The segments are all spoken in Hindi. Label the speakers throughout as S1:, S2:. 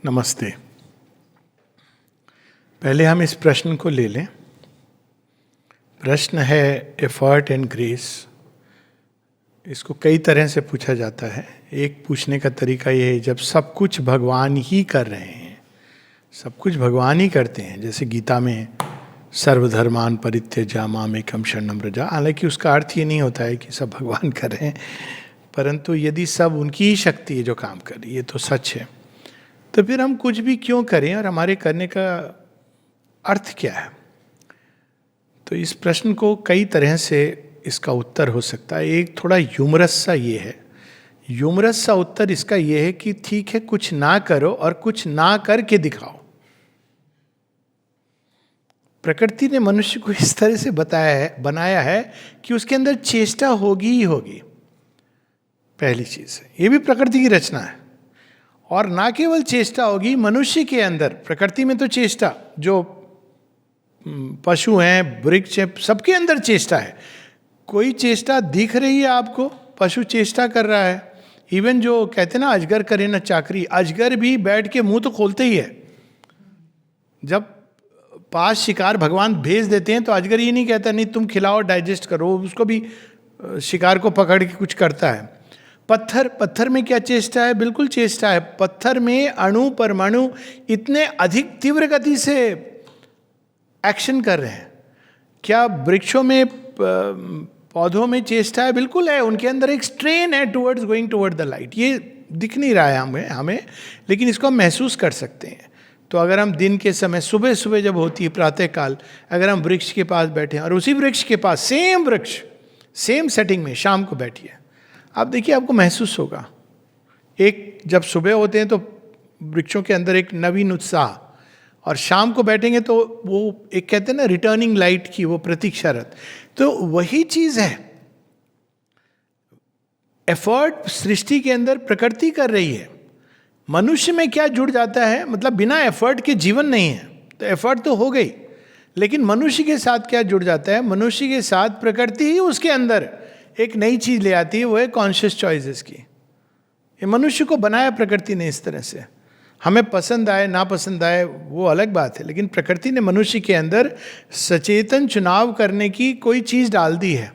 S1: नमस्ते। पहले हम इस प्रश्न को ले लें। प्रश्न है एफर्ट एंड ग्रेस। इसको कई तरह से पूछा जाता है। एक पूछने का तरीका ये है, जब सब कुछ भगवान ही कर रहे हैं, सब कुछ भगवान ही करते हैं, जैसे गीता में सर्वधर्मान परित्यज्य मामेकं शरणं व्रज। हालांकि उसका अर्थ ये नहीं होता है कि सब भगवान कर रहे हैं, परंतु यदि सब उनकी ही शक्ति है जो काम कर रही है, ये तो सच है, तो फिर हम कुछ भी क्यों करें और हमारे करने का अर्थ क्या है। तो इस प्रश्न को कई तरह से इसका उत्तर हो सकता है। एक थोड़ा ह्यूमरस सा ये है, ह्यूमरस सा उत्तर इसका ये है कि ठीक है, कुछ ना करो और कुछ ना करके दिखाओ। प्रकृति ने मनुष्य को इस तरह से बनाया है कि उसके अंदर चेष्टा होगी ही होगी। पहली चीज है, ये भी प्रकृति की रचना है। और ना केवल चेष्टा होगी मनुष्य के अंदर, प्रकृति में तो चेष्टा, जो पशु हैं, वृक्ष हैं, सबके अंदर चेष्टा है। कोई चेष्टा दिख रही है आपको? पशु चेष्टा कर रहा है। इवन जो कहते हैं ना, अजगर करे ना चाकरी, अजगर भी बैठ के मुंह तो खोलते ही है। जब पास शिकार भगवान भेज देते हैं तो अजगर ये नहीं कहता नहीं तुम खिलाओ डाइजेस्ट करो, उसको भी शिकार को पकड़ के कुछ करता है। पत्थर में क्या चेष्टा है? बिल्कुल चेष्टा है। पत्थर में अणु परमाणु इतने अधिक तीव्र गति से एक्शन कर रहे हैं। क्या वृक्षों में, पौधों में चेष्टा है? बिल्कुल है। उनके अंदर एक स्ट्रेन है towards going toward the light. ये दिख नहीं रहा है हमें, लेकिन इसको हम महसूस कर सकते हैं। तो अगर हम दिन के समय, सुबह सुबह जब होती है प्रातः काल, अगर हम वृक्ष के पास बैठे हैं और उसी वृक्ष के पास सेम वृक्ष सेम सेटिंग में शाम को बैठिए, आप देखिए आपको महसूस होगा। एक जब सुबह होते हैं तो वृक्षों के अंदर एक नवीन उत्साह, और शाम को बैठेंगे तो वो एक कहते हैं ना रिटर्निंग लाइट की वो प्रतीक्षारत। तो वही चीज है। एफर्ट सृष्टि के अंदर प्रकृति कर रही है। मनुष्य में क्या जुड़ जाता है, मतलब बिना एफर्ट के जीवन नहीं है, तो एफर्ट तो हो गई, लेकिन मनुष्य के साथ क्या जुड़ जाता है? मनुष्य के साथ प्रकृति ही उसके अंदर एक नई चीज ले आती है, वो है कॉन्शियस चॉइसेस की। ये मनुष्य को बनाया प्रकृति ने इस तरह से। हमें पसंद आए ना पसंद आए वो अलग बात है, लेकिन प्रकृति ने मनुष्य के अंदर सचेतन चुनाव करने की कोई चीज डाल दी है,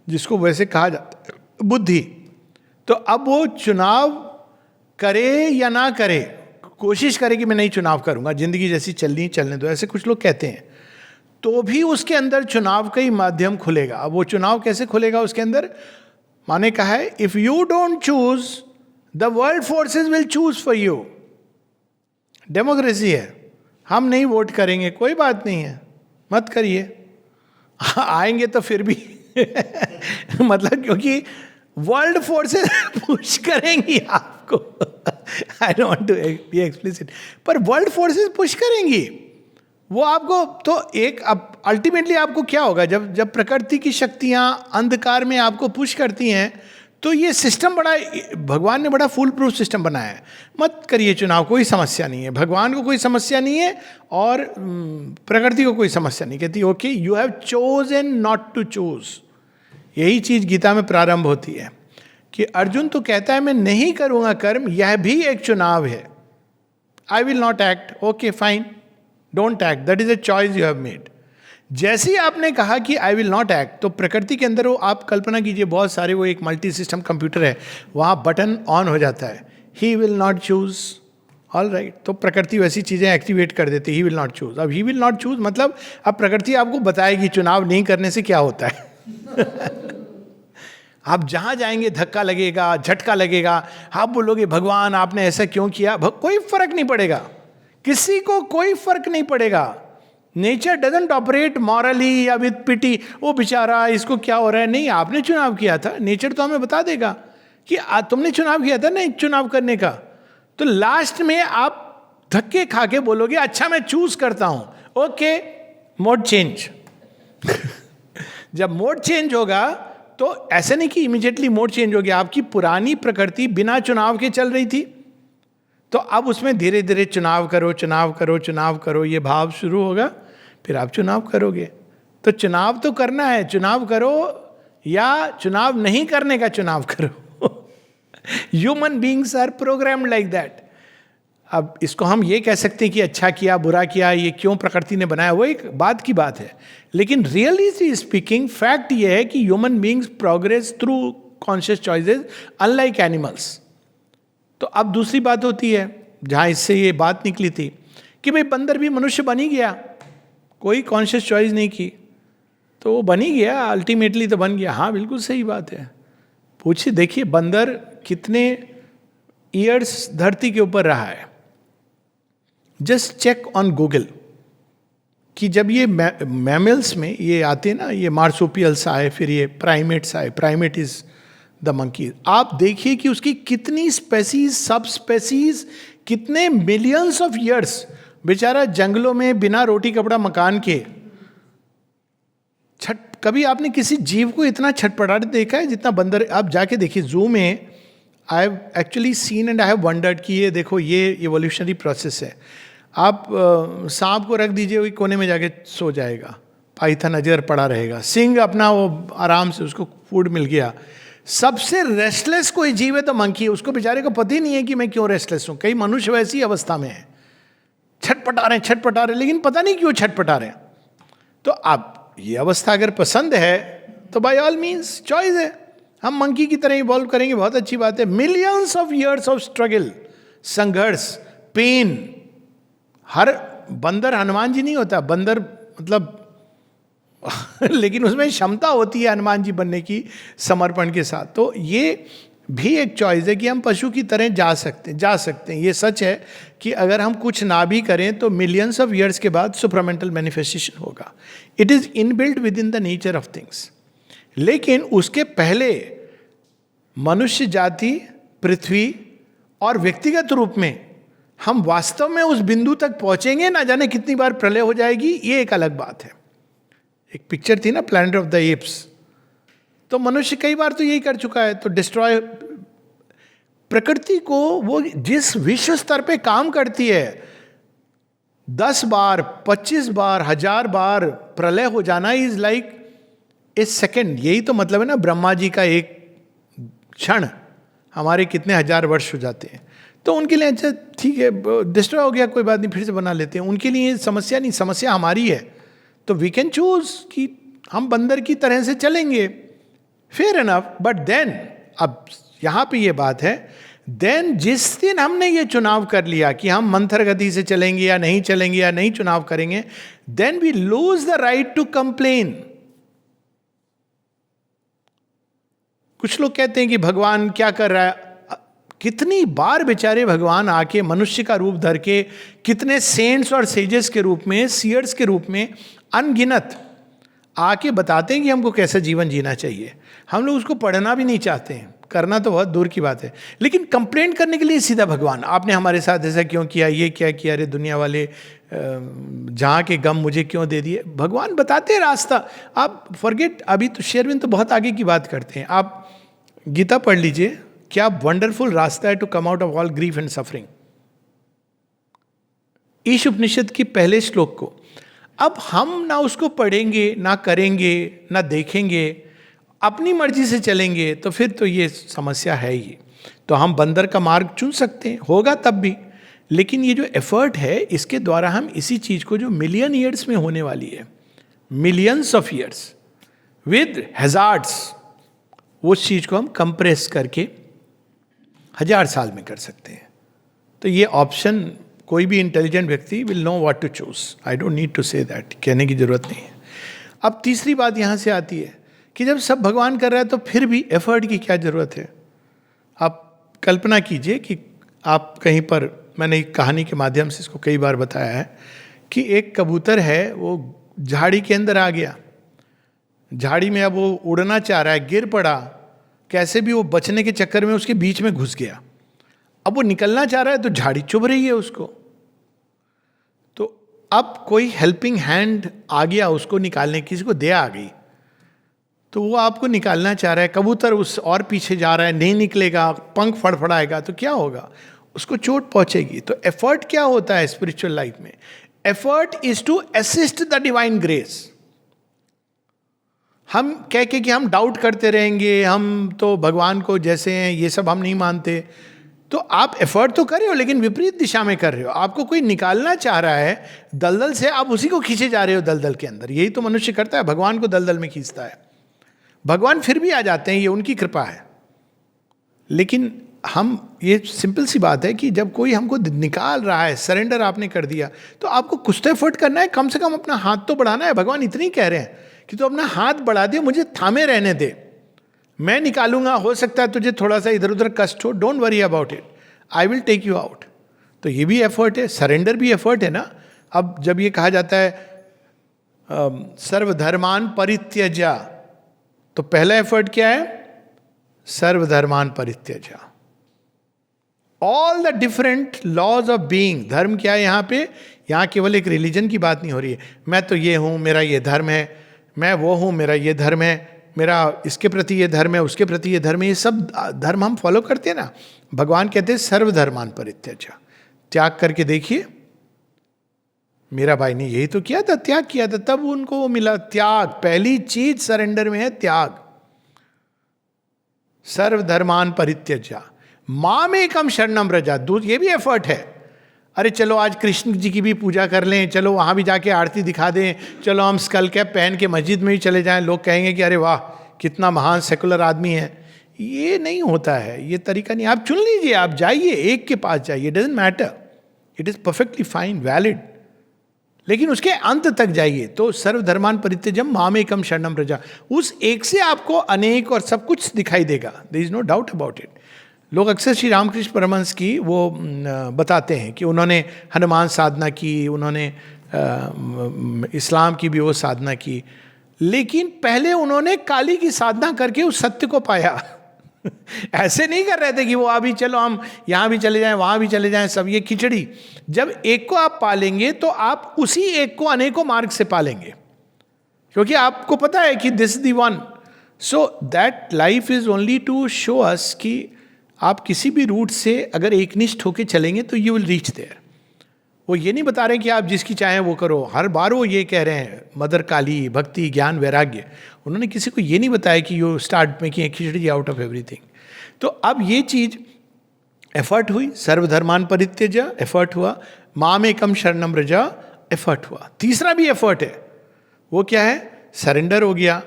S1: जिसको वैसे कहा जाता है बुद्धि। तो अब वो चुनाव करे या ना करे, कोशिश करे कि मैं नहीं चुनाव करूंगा, जिंदगी जैसी चलने दो, ऐसे कुछ लोग कहते हैं, तो भी उसके अंदर चुनाव का ही माध्यम खुलेगा। अब वो चुनाव कैसे खुलेगा उसके अंदर? माने कहा है, if you don't choose the world forces will choose for you. Democracy है, हम नहीं वोट करेंगे, कोई बात नहीं है, मत करिए। आएंगे तो फिर भी मतलब क्योंकि वर्ल्ड फोर्सेस पुश करेंगी आपको। I don't want to be explicit, पर वर्ल्ड फोर्सेस पुश करेंगी वो आपको। तो एक अब अल्टीमेटली आपको क्या होगा, जब प्रकृति की शक्तियां अंधकार में आपको पुश करती हैं, तो ये सिस्टम बड़ा, भगवान ने बड़ा फुल प्रूफ सिस्टम बनाया है। मत करिए चुनाव, कोई समस्या नहीं है, भगवान को कोई समस्या नहीं है और प्रकृति को कोई समस्या नहीं। कहती okay, you have chosen not to choose. यही चीज गीता में प्रारंभ होती है कि अर्जुन तो कहता है मैं नहीं करूंगा कर्म, यह भी एक चुनाव है। I will not act, okay fine, don't act, that is a choice you have made. जैसे ही आपने कहा कि आई विल नॉट एक्ट, तो प्रकृति के अंदर वो, आप कल्पना कीजिए बहुत सारे, वो एक मल्टी सिस्टम कंप्यूटर है, वहां बटन ऑन हो जाता है, he will not choose, all right. तो प्रकृति वैसी चीजें एक्टिवेट कर देती है, ही विल नॉट चूज। अब ही विल नॉट चूज मतलब अब प्रकृति आपको बताएगी चुनाव नहीं करने से क्या होता है। आप जहां जाएंगे धक्का लगेगा, झटका लगेगा, आप बोलोगे भगवान आपने ऐसा क्यों किया, कोई फर्क नहीं पड़ेगा, किसी को कोई फर्क नहीं पड़ेगा। नेचर डजंट ऑपरेट मॉरली या विद पिटी, वो बेचारा इसको क्या हो रहा है, नहीं आपने चुनाव किया था। नेचर तो हमें बता देगा कि तुमने चुनाव किया था नहीं चुनाव करने का। तो लास्ट में आप धक्के खा के बोलोगे अच्छा मैं चूज करता हूं, ओके मोड चेंज। जब मोड चेंज होगा तो ऐसे नहीं कि इमीडिएटली मोड चेंज हो गया, आपकी पुरानी प्रकृति बिना चुनाव के चल रही थी, तो अब उसमें धीरे धीरे चुनाव करो चुनाव करो चुनाव करो, ये भाव शुरू होगा, फिर आप चुनाव करोगे। तो चुनाव तो करना है, चुनाव करो या चुनाव नहीं करने का चुनाव करो। Human beings are programmed like that. अब इसको हम ये कह सकते हैं कि अच्छा किया बुरा किया, ये क्यों प्रकृति ने बनाया, वो एक बात की बात है, लेकिन रियली स्पीकिंग फैक्ट ये है कि human beings progress through conscious choices unlike animals. तो अब दूसरी बात होती है जहाँ इससे ये बात निकली थी कि भाई बंदर भी मनुष्य बन ही गया, कोई कॉन्शियस चॉइस नहीं की, तो वो बन ही गया, अल्टीमेटली तो बन गया। हाँ बिल्कुल सही बात है। पूछिए, देखिए बंदर कितने ईयर्स धरती के ऊपर रहा है। जस्ट चेक ऑन गूगल कि जब ये मैमल्स में ये आते ना, ये मार्सोपियल्स आए, फिर ये प्राइमेट्स आए, प्राइमेट इज द मंकी, आप देखिए कि उसकी कितनी स्पेसीज, सब स्पेसीज, कितने मिलियंस ऑफ ईयर्स बेचारा जंगलों में बिना रोटी कपड़ा मकान के कभी आपने किसी जीव को इतना छटपटाते देखा है जितना बंदर? आप जाके देखिए जू में, I have actually seen and I have wondered कि ये देखो ये इवोल्यूशनरी प्रोसेस है। आप सांप को रख दीजिए, वही कोने में जाके सो जाएगा, पाइथन अजगर पड़ा रहेगा, सिंह अपना वो आराम से, उसको फूड मिल गया। सबसे रेस्टलेस कोई जीव है तो मंकी, उसको बेचारे को पता ही नहीं है कि मैं क्यों रेस्टलेस हूँ। कई मनुष्य वैसी अवस्था में है, छटपटा रहे, लेकिन पता नहीं क्यों छटपटा रहे। तो आप ये अवस्था अगर पसंद है तो बाय ऑल मीन्स चॉइस है, हम मंकी की तरह इवॉल्व करेंगे, बहुत अच्छी बात है। Millions of years of struggle, संघर्ष, पेन। हर बंदर हनुमान जी नहीं होता, बंदर मतलब लेकिन उसमें क्षमता होती है हनुमान जी बनने की समर्पण के साथ। तो ये भी एक चॉइस है कि हम पशु की तरह जा सकते हैं। ये सच है कि अगर हम कुछ ना भी करें तो मिलियंस ऑफ ईयर्स के बाद सुपरामेंटल मैनिफेस्टेशन होगा। It is inbuilt with in the nature of things. लेकिन उसके पहले मनुष्य जाति, पृथ्वी और व्यक्तिगत रूप में हम वास्तव में उस बिंदु तक पहुंचेंगे, ना जाने कितनी बार प्रलय हो जाएगी, ये एक अलग बात है। एक पिक्चर थी ना, प्लैनेट ऑफ द एप्स, तो मनुष्य कई बार तो यही कर चुका है। तो डिस्ट्रॉय प्रकृति को, वो जिस विश्व स्तर पे काम करती है, 10 बार, 25 बार, 1000 बार प्रलय हो जाना इज लाइक ए सेकेंड। यही तो मतलब है ना, ब्रह्मा जी का एक क्षण हमारे कितने 1000 वर्ष हो जाते हैं। तो उनके लिए अच्छा ठीक है, डिस्ट्रॉय हो गया, कोई बात नहीं, फिर से बना लेते हैं। उनके लिए समस्या नहीं, समस्या हमारी है। तो वी कैन चूज कि हम बंदर की तरह से चलेंगे, फेयर एनफ। बट देन, अब यहां पे ये बात है, देन जिस दिन हमने ये चुनाव कर लिया कि हम मंथर गति से चलेंगे या नहीं चलेंगे या नहीं चुनाव करेंगे, then we lose the right to complain. कुछ लोग कहते हैं कि भगवान क्या कर रहा है। कितनी बार बेचारे भगवान आके मनुष्य का रूप धर के, कितने सेंट्स और सेजेस के रूप में, सीयर्स के रूप में अनगिनत आके बताते हैं कि हमको कैसा जीवन जीना चाहिए। हम लोग उसको पढ़ना भी नहीं चाहते हैं, करना तो बहुत दूर की बात है। लेकिन कंप्लेंट करने के लिए सीधा भगवान, आपने हमारे साथ ऐसा क्यों किया, ये क्या किया, अरे दुनिया वाले जहाँ के गम मुझे क्यों दे दिए। भगवान बताते हैं रास्ता। आप फॉरगेट, अभी तो शेरविन तो बहुत आगे की बात करते हैं। आप गीता पढ़ लीजिए, क्या वंडरफुल रास्ता है to come out of all grief and suffering. Isha Upanishad की पहले श्लोक को अब हम ना उसको पढ़ेंगे, ना करेंगे, ना देखेंगे, अपनी मर्जी से चलेंगे, तो फिर तो ये समस्या है ही। तो हम बंदर का मार्ग चुन सकते हैं, होगा तब भी, लेकिन ये जो एफर्ट है, इसके द्वारा हम इसी चीज को जो मिलियन ईयर्स में होने वाली है, millions of years with hazards, उस चीज को हम कंप्रेस करके 1000 साल में कर सकते हैं। तो ये ऑप्शन कोई भी इंटेलिजेंट व्यक्ति will know what to choose. I don't need to say that, कहने की जरूरत नहीं है। अब तीसरी बात यहां से आती है कि जब सब भगवान कर रहा है तो फिर भी एफर्ट की क्या जरूरत है। आप कल्पना कीजिए कि आप कहीं पर, मैंने एक कहानी के माध्यम से इसको कई बार बताया है कि एक कबूतर है, वो झाड़ी के अंदर आ गया, झाड़ी में अब वो उड़ना चाह रहा है, गिर पड़ा, कैसे भी वो बचने के चक्कर में उसके बीच में घुस गया। अब वो निकलना चाह रहा है तो झाड़ी चुभ रही है उसको। तो अब कोई हेल्पिंग हैंड आ गया उसको निकालने, किसी को दया आ गई, तो वो आपको निकालना चाह रहा है। कबूतर उस और पीछे जा रहा है, नहीं निकलेगा, पंख फड़फड़ाएगा तो क्या होगा, उसको चोट पहुंचेगी। तो एफर्ट क्या होता है स्पिरिचुअल लाइफ में? Effort is to assist the divine grace. हम कह के कि हम डाउट करते रहेंगे, हम तो भगवान को जैसे हैं, ये सब हम नहीं मानते, तो आप एफर्ट तो कर रहे हो लेकिन विपरीत दिशा में कर रहे हो। आपको कोई निकालना चाह रहा है दलदल से, आप उसी को खींचे जा रहे हो दलदल के अंदर। यही तो मनुष्य करता है, भगवान को दलदल में खींचता है। भगवान फिर भी आ जाते हैं, ये उनकी कृपा है। लेकिन हम, ये सिंपल सी बात है कि जब कोई हमको निकाल रहा है, सरेंडर आपने कर दिया, तो आपको कुछ तो एफर्ट करना है, कम से कम अपना हाथ तो बढ़ाना है। भगवान इतनी कह रहे हैं कि तू अपना हाथ बढ़ा दे, मुझे थामे रहने दे, मैं निकालूंगा, हो सकता है तुझे थोड़ा सा इधर उधर कष्ट हो, don't worry about it, I will take you out. तो ये भी एफर्ट है, सरेंडर भी एफर्ट है ना। अब जब ये कहा जाता है सर्वधर्मान परित्यज्य, तो पहला एफर्ट क्या है? सर्वधर्मान परित्यज्य, all the different laws of being. धर्म क्या है यहाँ पे? यहाँ केवल एक रिलीजन की बात नहीं हो रही है, मैं तो ये हूँ, मेरा ये धर्म है, मैं वो हूँ, मेरा ये धर्म है, मेरा इसके प्रति ये धर्म है, उसके प्रति ये धर्म है। ये सब धर्म हम फॉलो करते हैं ना। भगवान कहते हैं सर्वधर्मान परित्यज्य, त्याग करके देखिए। मेरा भाई ने यही तो किया था, त्याग किया था, तब उनको वो मिला त्याग। पहली चीज सरेंडर में है त्याग। सर्वधर्मान परित्यज्य मामेकम शरणम व्रजा, ये भी एफर्ट है। अरे चलो आज कृष्ण जी की भी पूजा कर लें, चलो वहाँ भी जाके आरती दिखा दें, चलो हम स्कल कैप पहन के मस्जिद में ही चले जाएं, लोग कहेंगे कि अरे वाह कितना महान सेकुलर आदमी है। ये नहीं होता है, ये तरीका नहीं। आप चुन लीजिए, आप जाइए, एक के पास जाइए, doesn't matter, it is perfectly fine, valid, लेकिन उसके अंत तक जाइए। तो सर्वधर्मान परित्यज्य मामेकम शरणम व्रजा, उस एक से आपको अनेक और सब कुछ दिखाई देगा, there is no doubt about it. लोग अक्सर श्री रामकृष्ण परमहंस की वो बताते हैं कि उन्होंने हनुमान साधना की, उन्होंने इस्लाम की भी वो साधना की, लेकिन पहले उन्होंने काली की साधना करके उस सत्य को पाया। ऐसे नहीं कर रहे थे कि वो अभी चलो हम यहाँ भी चले जाएं, वहाँ भी चले जाएं, सब ये खिचड़ी। जब एक को आप पालेंगे तो आप उसी एक को अनेकों मार्ग से पालेंगे, क्योंकि आपको पता है कि this the one. So that life is only to show us कि आप किसी भी रूट से अगर एकनिष्ठ होकर चलेंगे तो यू विल रीच देयर। वो ये नहीं बता रहे कि आप जिसकी चाहें वो करो, हर बार वो ये कह रहे हैं मदर काली, भक्ति, ज्ञान, वैराग्य। उन्होंने किसी को ये नहीं बताया कि you start making khichdi out of everything. तो अब ये चीज एफर्ट हुई, सर्वधर्मान परित्यज्य एफर्ट हुआ, मामेकम शरणम व्रजा एफर्ट हुआ। तीसरा भी एफर्ट है, वो क्या है? सरेंडर हो गया,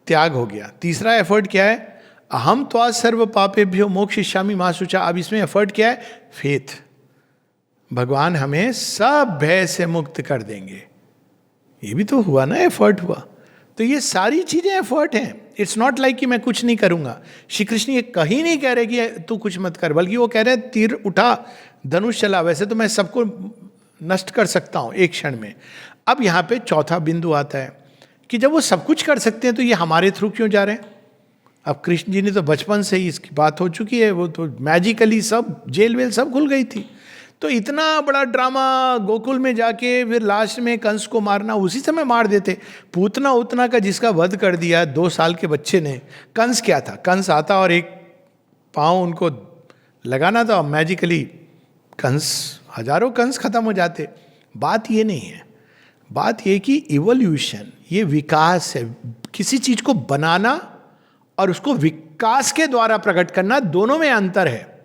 S1: त्याग हो गया। तीसरा एफर्ट क्या है? अहम त्वा सर्व पापेभ्यो मोक्षयिष्यामि मा शुचा। अब इसमें एफर्ट क्या है? फेथ। भगवान हमें सब भय से मुक्त कर देंगे। ये भी तो हुआ ना, एफर्ट हुआ। तो ये सारी चीजें एफर्ट हैं। इट्स नॉट लाइक कि मैं कुछ नहीं करूंगा। श्री कृष्ण ये कहीं नहीं कह रहे कि तू कुछ मत कर, बल्कि वो कह रहे हैं तीर उठा, धनुष चला, वैसे तो मैं सबको नष्ट कर सकता हूं एक क्षण में। अब यहाँ पे चौथा बिंदु आता है कि जब वो सब कुछ कर सकते हैं तो ये हमारे थ्रू क्यों जा रहे हैं? अब कृष्ण जी ने तो बचपन से ही इसकी बात हो चुकी है, वो तो मैजिकली सब जेल वेल सब खुल गई थी। तो इतना बड़ा ड्रामा, गोकुल में जाके फिर लास्ट में कंस को मारना, उसी समय मार देते। पूतना उतना का जिसका वध कर दिया 2 साल के बच्चे ने। कंस क्या था? कंस आता और एक पाँव उनको लगाना था, मैजिकली कंस, हजारों कंस खत्म हो जाते। बात ये नहीं है, बात ये कि इवोल्यूशन, ये विकास है। किसी चीज को बनाना और उसको विकास के द्वारा प्रकट करना, दोनों में अंतर है।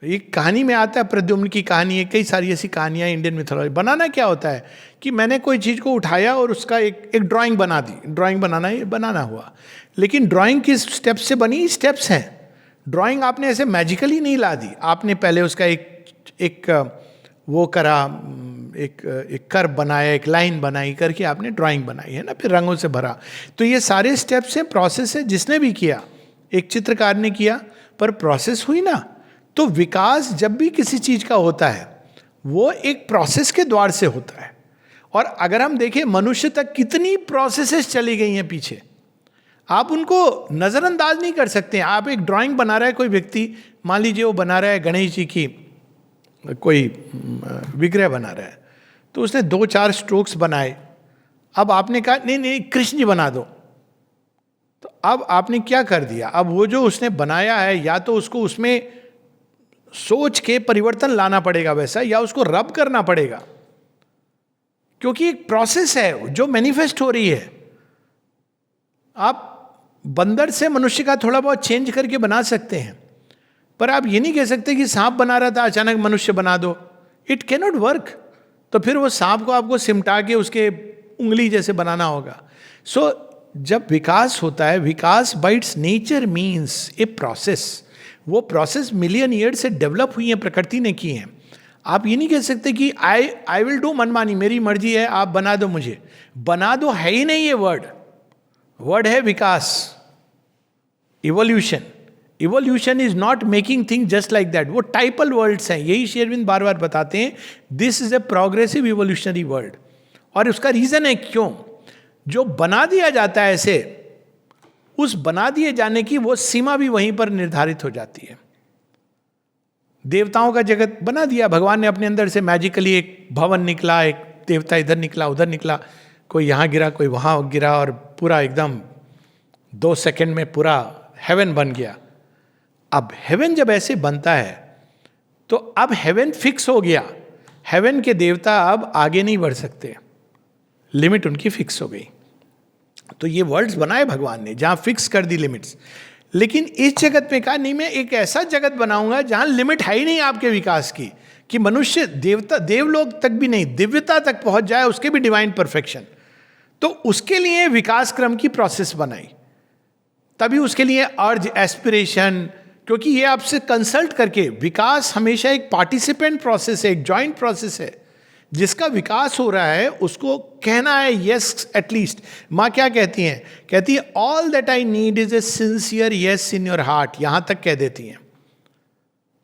S1: एक कहानी में आता है, प्रद्युम्न की कहानी है, कई सारी ऐसी कहानियां इंडियन मिथोलॉजी। बनाना क्या होता है कि मैंने कोई चीज को उठाया और उसका एक ड्राइंग बना दी। ड्राइंग बनाना, ये बनाना हुआ, लेकिन ड्राइंग किस स्टेप से बनी? स्टेप्स हैं। ड्राइंग आपने ऐसे मैजिकली नहीं ला दी। आपने पहले उसका एक वो करा, एक कर्व बनाया, एक लाइन बनाई, करके आपने ड्राइंग बनाई है ना, फिर रंगों से भरा। तो ये सारे स्टेप्स हैं, प्रोसेस है। जिसने भी किया, एक चित्रकार ने किया, पर प्रोसेस हुई ना। तो विकास जब भी किसी चीज का होता है वो एक प्रोसेस के द्वार से होता है। और अगर हम देखें मनुष्य तक कितनी प्रोसेसेस चली गई हैं पीछे, आप उनको नजरअंदाज नहीं कर सकते। आप एक ड्राइंग बना रहा है कोई व्यक्ति, मान लीजिए वो बना रहा है गणेश जी की कोई विग्रह बना रहा है, तो उसने 2-4 स्ट्रोक्स बनाए। अब आपने कहा नहीं नहीं कृष्ण जी बना दो, तो अब आपने क्या कर दिया? अब वो जो उसने बनाया है, या तो उसको उसमें सोच के परिवर्तन लाना पड़ेगा वैसा, या उसको रब करना पड़ेगा, क्योंकि एक प्रोसेस है जो मैनिफेस्ट हो रही है। आप बंदर से मनुष्य का थोड़ा बहुत चेंज करके बना सकते हैं, पर आप ये नहीं कह सकते कि सांप बना रहा था अचानक मनुष्य बना दो, इट कैन नॉट वर्क। तो फिर वो सांप को आपको सिमटा के उसके उंगली जैसे बनाना होगा। सो जब विकास होता है, विकास by its nature means a process. वो प्रोसेस मिलियन ईयर से डेवलप हुई है, प्रकृति ने की है। आप ये नहीं कह सकते कि आई विल डू मनमानी, मेरी मर्जी है आप बना दो मुझे। बना दो है ही नहीं ये वर्ड, वर्ड है विकास, evolution. Evolution is not making thing just like that. वो टाइपल वर्ड्स हैं, यही श्री अरविंद बार बार बताते हैं, this is a progressive evolutionary world. और उसका रीजन है क्यों, जो बना दिया जाता है ऐसे, उस बना दिए जाने की वो सीमा भी वहीं पर निर्धारित हो जाती है। देवताओं का जगत बना दिया भगवान ने अपने अंदर से, मैजिकली एक भवन निकला, एक देवता इधर निकला उधर निकला, कोई यहाँ गिरा कोई वहाँ गिरा, और पूरा एकदम 2 सेकंड में पूरा हेवन बन गया। अब हेवन जब ऐसे बनता है तो अब हेवन फिक्स हो गया, हेवन के देवता अब आगे नहीं बढ़ सकते, लिमिट उनकी फिक्स हो गई। तो ये वर्ड्स बनाए भगवान ने जहां फिक्स कर दी लिमिट्स। लेकिन इस जगत में कहा नहीं, मैं एक ऐसा जगत बनाऊंगा जहां लिमिट है ही नहीं आपके विकास की, कि मनुष्य देवता देवलोक तक भी नहीं, दिव्यता तक पहुंच जाए, उसके भी डिवाइन परफेक्शन। तो उसके लिए विकास क्रम की प्रोसेस बनाई, तभी उसके लिए अर्ज, एस्पिरेशन, क्योंकि ये आपसे कंसल्ट करके, विकास हमेशा एक पार्टिसिपेंट प्रोसेस है, एक जॉइंट प्रोसेस है। जिसका विकास हो रहा है उसको कहना है यस एटलीस्ट। माँ क्या कहती हैं, कहती है all that I need is a sincere yes in your heart. यहां तक कह देती हैं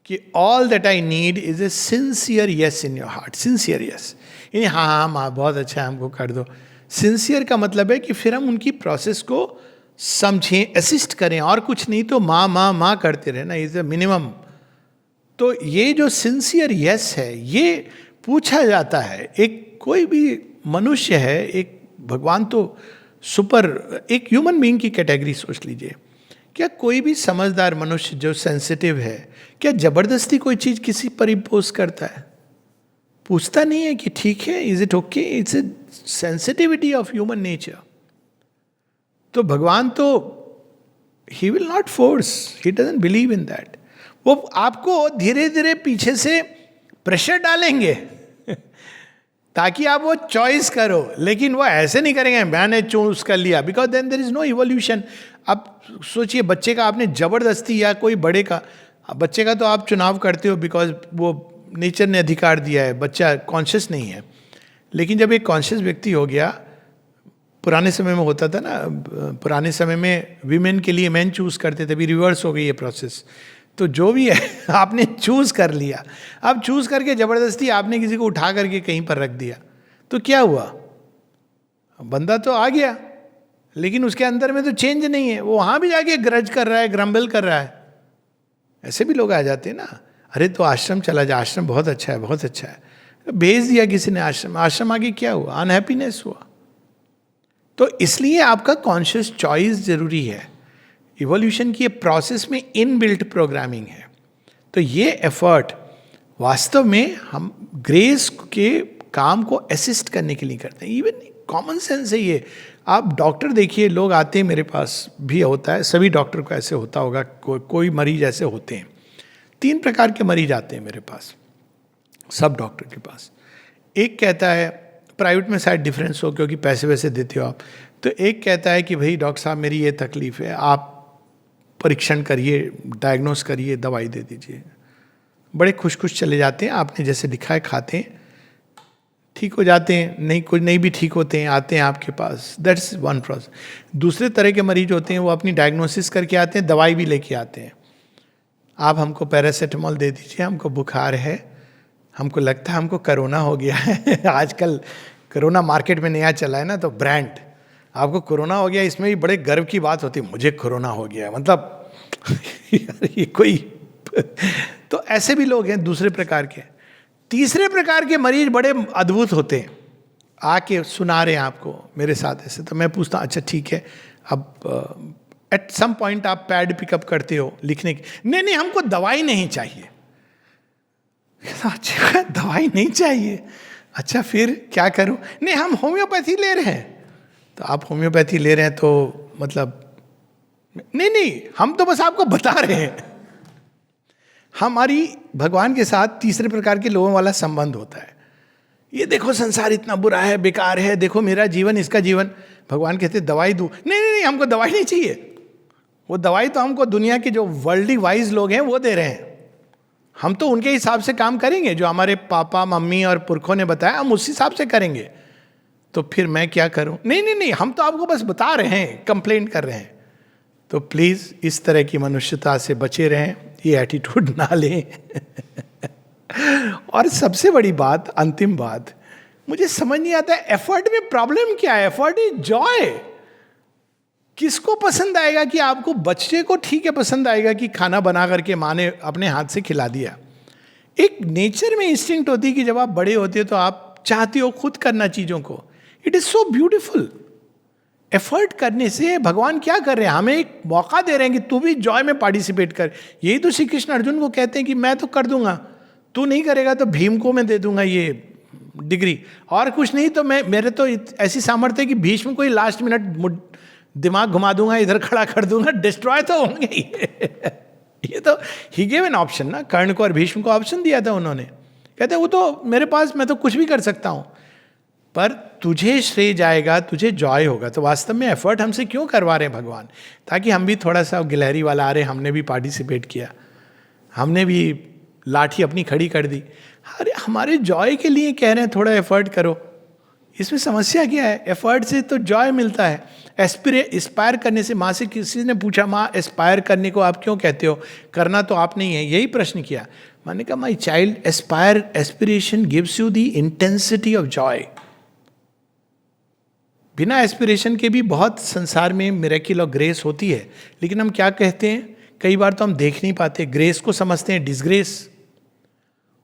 S1: कि all that I need is a sincere yes in your heart. Sincere yes, यानी हाँ हाँ माँ बहुत अच्छा है, हमको कर दो। सिंसियर का मतलब है कि फिर हम उनकी प्रोसेस को समझें, असिस्ट करें, और कुछ नहीं तो माँ माँ माँ करते रहे ना, इज ए मिनिमम। तो ये जो सिंसियर यस है, ये पूछा जाता है। एक कोई भी मनुष्य है, एक भगवान तो सुपर, एक ह्यूमन बीइंग की कैटेगरी सोच लीजिए। क्या कोई भी समझदार मनुष्य जो सेंसिटिव है, क्या जबरदस्ती कोई चीज किसी पर इम्पोज करता है? पूछता नहीं है कि ठीक है, is it okay, it's a sensitivity of human nature. तो भगवान तो he will not force, he doesn't believe in that. वो आपको धीरे धीरे पीछे से प्रेशर डालेंगे ताकि आप वो चॉइस करो, लेकिन वो ऐसे नहीं करेंगे मैंने चूज कर लिया, because then there is no evolution. अब सोचिए बच्चे का आपने जबरदस्ती, या कोई बड़े का, बच्चे का तो आप चुनाव करते हो बिकॉज वो नेचर ने अधिकार दिया है, बच्चा कॉन्शियस नहीं है। लेकिन जब एक कॉन्शियस व्यक्ति हो गया, पुराने समय में होता था ना, पुराने समय में विमेन के लिए मैन चूज करते थे, अभी रिवर्स हो गई ये प्रोसेस। तो जो भी है आपने चूज कर लिया, अब चूज करके जबरदस्ती आपने किसी को उठा करके कहीं पर रख दिया, तो क्या हुआ? बंदा तो आ गया, लेकिन उसके अंदर में तो चेंज नहीं है, वो वहां भी जाके ग्रज कर रहा है, ग्रम्बल कर रहा है। ऐसे भी लोग आ जाते हैं ना, अरे तो आश्रम चला जा, आश्रम बहुत अच्छा है, बहुत अच्छा है, भेज दिया किसी ने आश्रम, आश्रम आगे क्या हुआ? अनहैप्पीनेस हुआ। तो इसलिए आपका कॉन्शियस चॉइस जरूरी है। इवोल्यूशन की प्रोसेस में इनबिल्ट प्रोग्रामिंग है। तो ये एफर्ट वास्तव में हम ग्रेस के काम को असिस्ट करने के लिए करते हैं। इवन कॉमन सेंस है ये। आप डॉक्टर देखिए, लोग आते हैं मेरे पास, भी होता है, सभी डॉक्टर को ऐसे होता होगा, कोई मरीज ऐसे होते हैं। 3 प्रकार के मरीज आते हैं मेरे पास, सब डॉक्टर के पास। एक कहता है, प्राइवेट में शायद डिफरेंस हो क्योंकि पैसे वैसे देते हो आप, तो एक कहता है कि भाई डॉक्टर साहब मेरी ये तकलीफ है, आप परीक्षण करिए, डायग्नोस करिए, दवाई दे दीजिए। बड़े खुश खुश चले जाते हैं, आपने जैसे लिखा है खाते हैं, ठीक हो जाते हैं, नहीं कुछ नहीं भी ठीक होते हैं, आते हैं आपके पास। That's one process. दूसरे तरह के मरीज होते हैं, वो अपनी डायग्नोसिस करके आते हैं, दवाई भी लेके आते हैं। आप हमको पैरासीटामोल दे दीजिए, हमको बुखार है, हमको लगता है हमको कोरोना हो गया है। आजकल कोरोना मार्केट में नया चला है ना, तो ब्रांड, आपको कोरोना हो गया, इसमें भी बड़े गर्व की बात होती है, मुझे कोरोना हो गया, मतलब ये कोई तो ऐसे भी लोग हैं दूसरे प्रकार के। तीसरे प्रकार के मरीज बड़े अद्भुत होते हैं, आके सुना रहे हैं आपको मेरे साथ ऐसे। तो मैं पूछता हूँ अच्छा ठीक है, अब एट सम पॉइंट आप पैड पिकअप करते हो लिखने की, नहीं हमको दवाई नहीं चाहिए। अच्छा दवाई नहीं चाहिए, अच्छा फिर क्या करूं? नहीं हम होम्योपैथी ले रहे हैं। तो आप होम्योपैथी ले रहे हैं तो मतलब नहीं हम तो बस आपको बता रहे हैं। हमारी भगवान के साथ तीसरे प्रकार के लोगों वाला संबंध होता है। ये देखो संसार इतना बुरा है, बेकार है, देखो मेरा जीवन, इसका जीवन। भगवान कहते दवाई दूं? नहीं नहीं नहीं, हमको दवाई नहीं चाहिए। वो दवाई तो हमको दुनिया के जो वर्ल्डली वाइज लोग हैं वो दे रहे हैं। हम तो उनके हिसाब से काम करेंगे, जो हमारे पापा मम्मी और पुरखों ने बताया हम उस हिसाब से करेंगे। तो फिर मैं क्या करूं? नहीं नहीं नहीं, हम तो आपको बस बता रहे हैं, कंप्लेंट कर रहे हैं। तो प्लीज इस तरह की मनुष्यता से बचे रहें, ये एटीट्यूड ना लें। और सबसे बड़ी बात, अंतिम बात, मुझे समझ नहीं आता है एफर्ट में प्रॉब्लम क्या है? Effort is Joy. किसको पसंद आएगा कि आपको, बच्चे को ठीक है पसंद आएगा कि खाना बना करके माँ ने अपने हाथ से खिला दिया। एक नेचर में इंस्टिंक्ट होती है कि जब आप बड़े होते हो तो आप चाहते हो खुद करना चीजों को। It is so beautiful. Effort करने से भगवान क्या कर रहे हैं? हमें एक मौका दे रहे हैं कि तू भी जॉय में पार्टिसिपेट कर। यही तो श्री कृष्ण अर्जुन को कहते हैं कि मैं तो कर दूंगा, तू नहीं करेगा तो भीम को मैं दे दूंगा ये डिग्री, और कुछ नहीं तो मैं, मेरे तो ऐसी सामर्थ्य कि भीष्म को ही लास्ट मिनट दिमाग घुमा दूंगा, इधर खड़ा कर दूंगा, डिस्ट्रॉय तो होंगे ही। ये तो ही गिव एन ऑप्शन ना, कर्ण को और भीष्म को ऑप्शन दिया था उन्होंने। कहते वो तो मेरे पास, मैं तो कुछ भी कर सकता हूं, पर तुझे श्रेय जाएगा, तुझे जॉय होगा। तो वास्तव में एफर्ट हमसे क्यों करवा रहे हैं भगवान? ताकि हम भी थोड़ा सा गिलहरी वाला आ रहे, हमने भी पार्टिसिपेट किया, हमने भी लाठी अपनी खड़ी कर दी। अरे हमारे जॉय के लिए कह रहे हैं थोड़ा एफर्ट करो। इसमें समस्या क्या है? एफर्ट से तो जॉय मिलता है। एस्पायर करने से, माँ से किसी ने पूछा, माँ एस्पायर करने को आप क्यों कहते हो? करना तो आप नहीं है, यही प्रश्न किया। मैंने कहा my child, aspiration gives you the intensity of Joy. बिना एस्पिरेशन के भी बहुत संसार में मिरेकल और ग्रेस होती है, लेकिन हम क्या कहते हैं, कई बार तो हम देख नहीं पाते, ग्रेस को समझते हैं डिसग्रेस।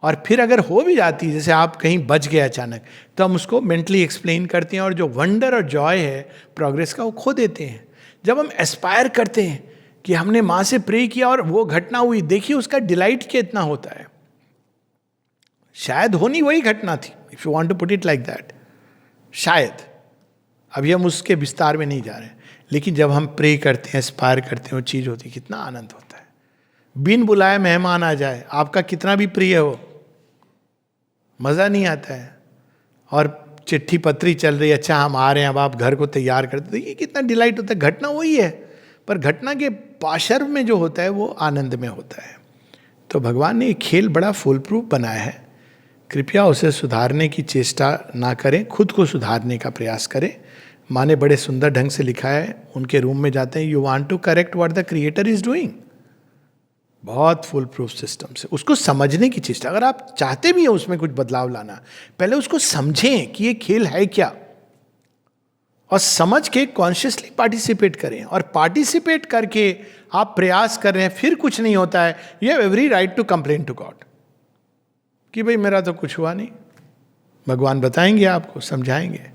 S1: और फिर अगर हो भी जाती, जैसे आप कहीं बच गए अचानक, तो हम उसको मेंटली एक्सप्लेन करते हैं, और जो वंडर और जॉय है प्रोग्रेस का, वो खो देते हैं। जब हम एस्पायर करते हैं कि हमने माँ से प्रे किया और वो घटना हुई, देखिए उसका डिलाइट कितना होता है। शायद होनी वही घटना थी, if you want to put it like that, शायद। अभी हम उसके विस्तार में नहीं जा रहे हैं, लेकिन जब हम प्रे करते हैं, एस्पायर करते हैं, वो चीज़ होती है, कितना आनंद होता है। बिन बुलाए मेहमान आ जाए, आपका कितना भी प्रिय हो, मज़ा नहीं आता है। और चिट्ठी पत्री चल रही है, अच्छा हम आ रहे हैं, अब आप घर को तैयार करते, देखिए कितना डिलाइट होता है। घटना वही है, पर घटना के पार्श्व में जो होता है वो आनंद में होता है। तो भगवान ने एक खेल बड़ा फुल प्रूफ बनाया है। कृपया उसे सुधारने की चेष्टा ना करें, खुद को सुधारने का प्रयास करें। माँ ने बड़े सुंदर ढंग से लिखा है, उनके रूम में जाते हैं, you want to correct what the creator is doing. बहुत फुल प्रूफ सिस्टम से उसको समझने की चेष्टा। अगर आप चाहते भी हैं उसमें कुछ बदलाव लाना, पहले उसको समझें कि ये खेल है क्या, और समझ के कॉन्शियसली पार्टिसिपेट करें। और पार्टिसिपेट करके आप प्रयास कर रहे हैं, फिर कुछ नहीं होता है, you have every right to complain to God कि भाई मेरा तो कुछ हुआ नहीं। भगवान बताएंगे आपको, समझाएंगे।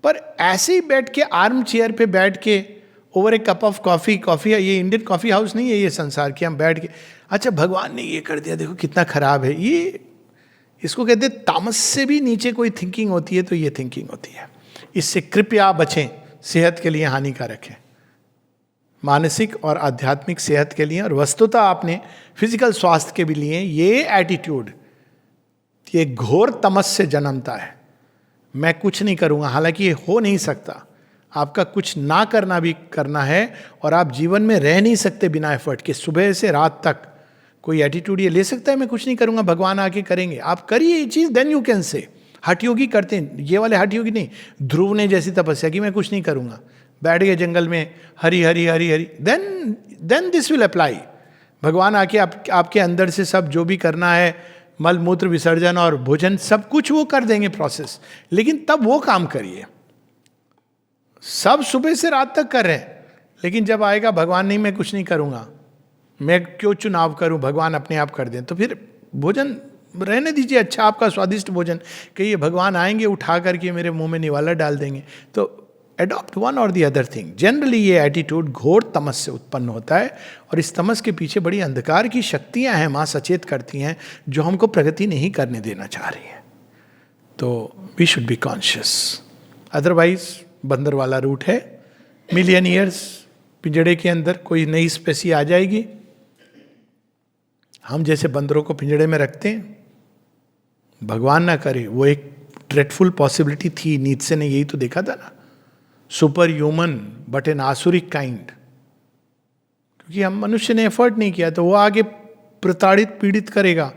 S1: पर ऐसे ही बैठ के, आर्म चेयर पे बैठ के, over A cup of coffee, coffee ये इंडियन कॉफी हाउस नहीं है ये संसार की, हम बैठ के, अच्छा भगवान ने ये कर दिया, देखो कितना खराब है ये, इसको कहते हैं तामस से भी नीचे कोई थिंकिंग होती है, तो ये थिंकिंग होती है। इससे कृपया बचें, सेहत के लिए हानिकारक है, मानसिक और आध्यात्मिक सेहत के लिए, और वस्तुतः आपने फिजिकल स्वास्थ्य के भी लिए ये एटीट्यूड, ये घोर तमस से जन्मता है। मैं कुछ नहीं करूंगा, हालांकि ये हो नहीं सकता, आपका कुछ ना करना भी करना है, और आप जीवन में रह नहीं सकते बिना एफर्ट के। सुबह से रात तक कोई एटीट्यूड ये ले सकता है मैं कुछ नहीं करूंगा, भगवान आके करेंगे, आप करिए ये चीज, देन यू कैन से। हठ योगी करते हैं, ये वाले हठ योगी नहीं, ध्रुव ने जैसी तपस्या की, मैं कुछ नहीं करूंगा, बैठ गए जंगल में, Hari Hari Hari Hari, then this will apply. भगवान आके आपके अंदर से सब जो भी करना है, मल मूत्र विसर्जन और भोजन, सब कुछ वो कर देंगे प्रोसेस, लेकिन तब वो काम करिए। सब सुबह से रात तक कर रहे हैं, लेकिन जब आएगा भगवान नहीं मैं कुछ नहीं करूंगा, मैं क्यों चुनाव करूं, भगवान अपने आप कर दें, तो फिर भोजन रहने दीजिए, अच्छा आपका स्वादिष्ट भोजन, कहिए भगवान आएंगे उठा करके मेरे मुंह में निवाला डाल देंगे। तो एडॉप्ट वन और दी अदर थिंग। जनरली ये एटीट्यूड घोर तमस से उत्पन्न होता है, और इस तमस के पीछे बड़ी अंधकार की शक्तियां हैं, माँ सचेत करती हैं, जो हमको प्रगति नहीं करने देना चाह रही है। तो we should be conscious, otherwise बंदर वाला रूट है, मिलियन ईयर्स पिंजड़े के अंदर कोई नई स्पेसी आ जाएगी, हम जैसे बंदरों को पिंजड़े में रखते हैं, भगवान ना करे, वो एक ड्रेडफुल पॉसिबिलिटी थी। नीत्शे ने यही तो देखा था ना, सुपर ह्यूमन बट एन आसुरिक काइंड। क्योंकि हम मनुष्य ने एफर्ट नहीं किया तो वो आगे प्रताड़ित पीड़ित करेगा।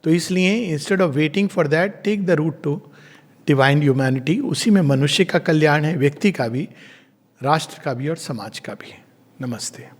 S1: तो इसलिए instead of waiting for that, take the route to divine humanity. उसी में मनुष्य का कल्याण है, व्यक्ति का भी, राष्ट्र का भी और समाज का भी। नमस्ते।